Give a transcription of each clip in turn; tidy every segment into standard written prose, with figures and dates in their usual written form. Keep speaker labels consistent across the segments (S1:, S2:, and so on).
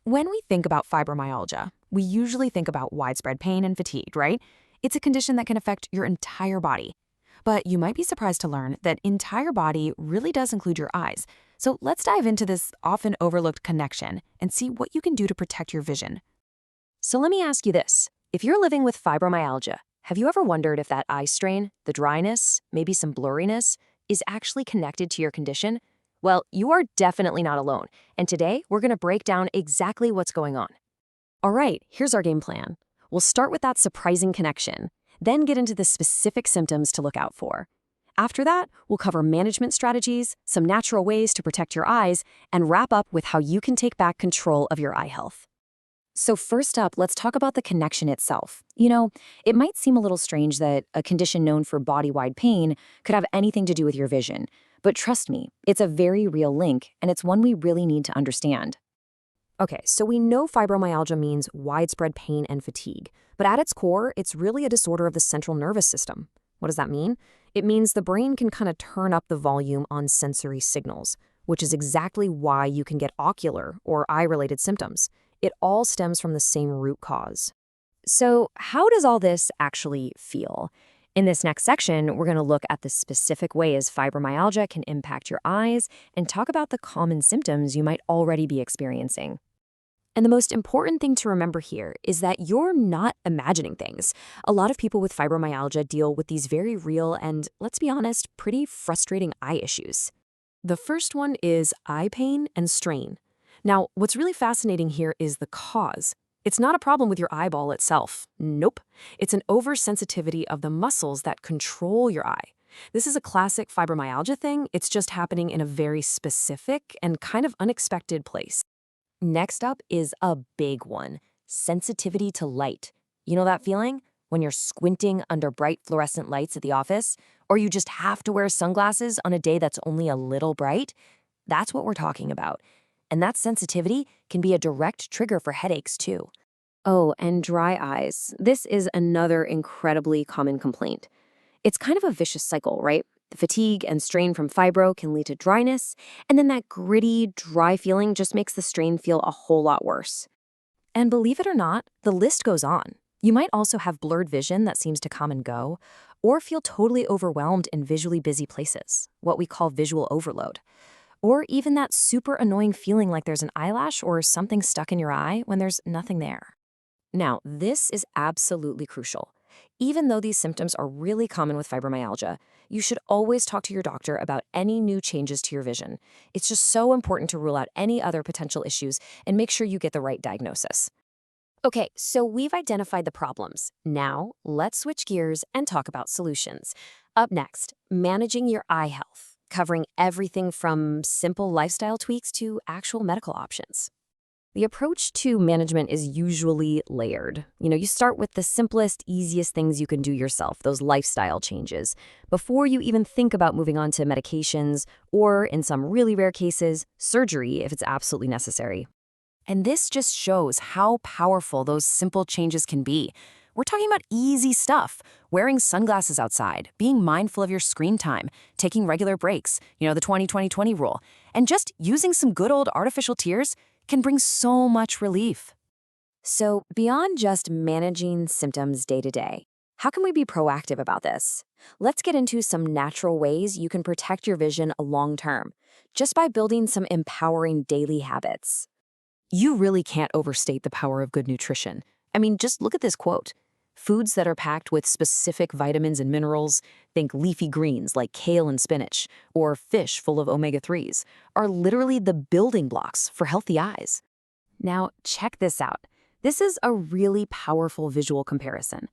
S1: When we think about fibromyalgia, we usually think about widespread pain and fatigue, right? It's a condition that can affect your entire body. But you might be surprised to learn that entire body really does include your eyes. So let's dive into this often overlooked connection and see what you can do to protect your vision.
S2: So let me ask you this. If you're living with fibromyalgia, have you ever wondered if that eye strain, the dryness, maybe some blurriness, is actually connected to your condition? Well, you are definitely not alone, and today we're going to break down exactly what's going on. All right, here's our game plan. We'll start with that surprising connection, then get into the specific symptoms to look out for. After that, we'll cover management strategies, some natural ways to protect your eyes, and wrap up with how you can take back control of your eye health. So first up, let's talk about the connection itself. It might seem a little strange that a condition known for body-wide pain could have anything to do with your vision. But trust me, it's a very real link, and it's one we really need to understand. Okay, so we know fibromyalgia means widespread pain and fatigue, but at its core, it's really a disorder of the central nervous system. What does that mean? It means the brain can kind of turn up the volume on sensory signals, which is exactly why you can get ocular or eye-related symptoms. It all stems from the same root cause. So how does all this actually feel? In this next section, we're going to look at the specific ways fibromyalgia can impact your eyes and talk about the common symptoms you might already be experiencing. And the most important thing to remember here is that you're not imagining things. A lot of people with fibromyalgia deal with these very real and, let's be honest, pretty frustrating eye issues. The first one is eye pain and strain. Now, what's really fascinating here is the cause. It's not a problem with your eyeball itself. Nope. It's an oversensitivity of the muscles that control your eye. This is a classic fibromyalgia thing. It's just happening in a very specific and kind of unexpected place. Next up is a big one, sensitivity to light. You know that feeling? When you're squinting under bright fluorescent lights at the office, or you just have to wear sunglasses on a day that's only a little bright? That's what we're talking about. And that sensitivity can be a direct trigger for headaches, too. Oh, and dry eyes. This is another incredibly common complaint. It's kind of a vicious cycle, right? The fatigue and strain from fibro can lead to dryness, and then that gritty, dry feeling just makes the strain feel a whole lot worse. And believe it or not, the list goes on. You might also have blurred vision that seems to come and go, or feel totally overwhelmed in visually busy places, what we call visual overload. Or even that super annoying feeling like there's an eyelash or something stuck in your eye when there's nothing there. Now, this is absolutely crucial. Even though these symptoms are really common with fibromyalgia, you should always talk to your doctor about any new changes to your vision. It's just so important to rule out any other potential issues and make sure you get the right diagnosis. Okay, so we've identified the problems. Now, let's switch gears and talk about solutions. Up next, managing your eye health, covering everything from simple lifestyle tweaks to actual medical options. The approach to management is usually layered. You start with the simplest, easiest things you can do yourself, those lifestyle changes, before you even think about moving on to medications or, in some really rare cases, surgery if it's absolutely necessary. And this just shows how powerful those simple changes can be. We're talking about easy stuff, wearing sunglasses outside, being mindful of your screen time, taking regular breaks, the 20-20-20 rule, and just using some good old artificial tears can bring so much relief. So beyond just managing symptoms day to day, how can we be proactive about this? Let's get into some natural ways you can protect your vision long term, just by building some empowering daily habits. You really can't overstate the power of good nutrition. Just look at this quote. Foods that are packed with specific vitamins and minerals, think leafy greens like kale and spinach, or fish full of omega-3s, are literally the building blocks for healthy eyes. Now, check this out. This is a really powerful visual comparison.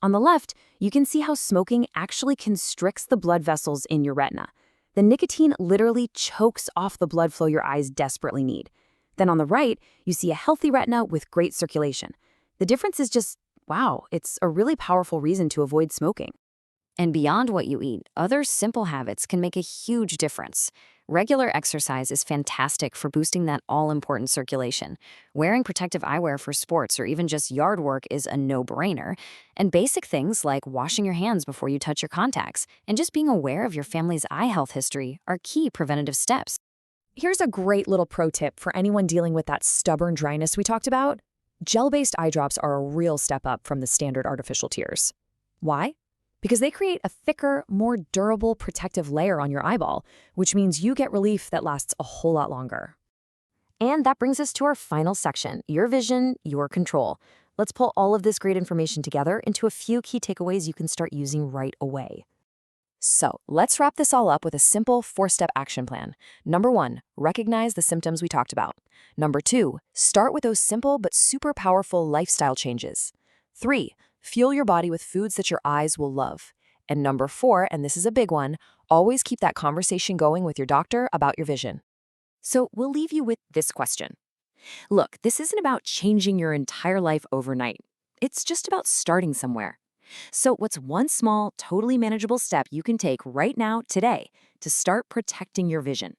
S2: On the left, you can see how smoking actually constricts the blood vessels in your retina. The nicotine literally chokes off the blood flow your eyes desperately need. Then on the right, you see a healthy retina with great circulation. The difference is just, wow, it's a really powerful reason to avoid smoking. And beyond what you eat, other simple habits can make a huge difference. Regular exercise is fantastic for boosting that all-important circulation. Wearing protective eyewear for sports or even just yard work is a no-brainer. And basic things like washing your hands before you touch your contacts and just being aware of your family's eye health history are key preventative steps. Here's a great little pro tip for anyone dealing with that stubborn dryness we talked about. Gel-based eye drops are a real step up from the standard artificial tears. Why? Because they create a thicker, more durable protective layer on your eyeball, which means you get relief that lasts a whole lot longer. And that brings us to our final section, your vision, your control. Let's pull all of this great information together into a few key takeaways you can start using right away. So let's wrap this all up with a simple 4-step action plan. Number 1, recognize the symptoms we talked about. Number 2, start with those simple but super powerful lifestyle changes. 3, fuel your body with foods that your eyes will love. And number 4, and this is a big one, always keep that conversation going with your doctor about your vision. So we'll leave you with this question. Look, this isn't about changing your entire life overnight. It's just about starting somewhere. So what's one small, totally manageable step you can take right now, today, to start protecting your vision?